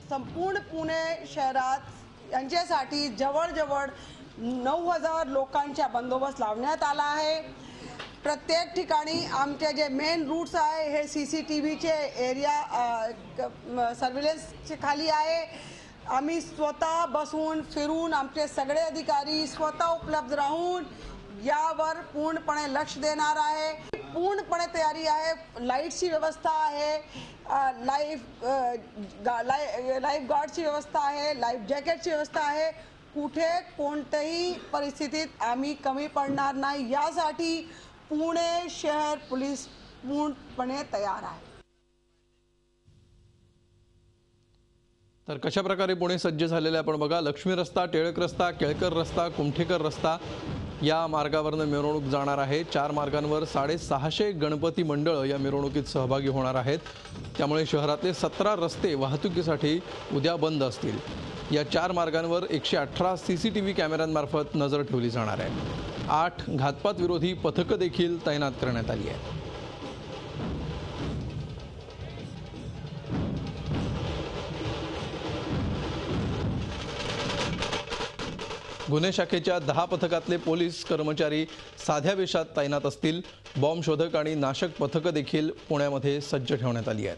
संपूर्ण पुणे शहरात यांच्यासाठी जवळजवळ 9000 लोकांचा बंदोबस्त लावण्यात आला आहे। प्रत्येक ठिकाणी आमचे जे मेन रूट्स आहे हे CCTVचे एरिया सर्व्हिलन्सचे खाली आहे। आम्ही स्वतः बसून फिरून आमचे सगळे अधिकारी स्वतः उपलब्ध राहून यावर पूर्णपणे लक्ष देणार आहे। पूर्णपणे तयारी आहे। लाईटची व्यवस्था आहे, लाईफ गार्डची व्यवस्था आहे, लाईफ जॅकेटची व्यवस्था आहे। कुठे कोणत्याही परिस्थितीत आम्ही कमी पडणार नाही यासाठी पुणे शहर पोलीस पूर्णपणे तयार आहे। तर कशा प्रकारे पुणे सज्ज झालेले आपण बघा। लक्ष्मी रस्ता, टिळक रस्ता, केळकर रस्ता, कुमठेकर रस्ता या मार्गावरून मिरवणूक जाणार आहे। 4 मार्गांवर 650 गणपती मंडळ या मिरवणुकीत सहभागी होणार आहेत। त्यामुळे शहरातले 17 रस्ते वाहतुकीसाठी उद्या बंद असतील। या 4 मार्गांवर 118 CCTV कॅमेऱ्यांमार्फत नजर ठेवली जाणार आहे। 8 घातपात विरोधी पथकं देखील तैनात करण्यात आली आहेत। गुन्हे शाखेच्या 10 पथकातले पोलीस कर्मचारी साध्या वेशात तैनात असतील। बॉम्ब शोधक आणि नाशक पथकं देखील पुण्यामध्ये सज्ज ठेवण्यात आली आहेत।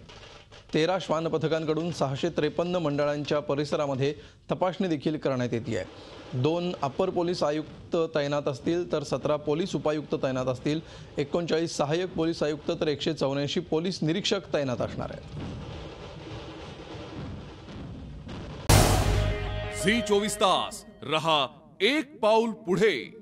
13 श्वान पथकांकडून 653 मंडळांच्या परिसरामध्ये तपासणी देखील करण्यात येते आहे। 2 अप्पर पोलीस आयुक्त तैनात असतील तर 17 पोलीस उपायुक्त तैनात असतील। 39 सहाय्यक पोलीस आयुक्त तर 184 पोलीस निरीक्षक तैनात असणार आहेत। झी 24 तास रहा एक पाऊल पुढे।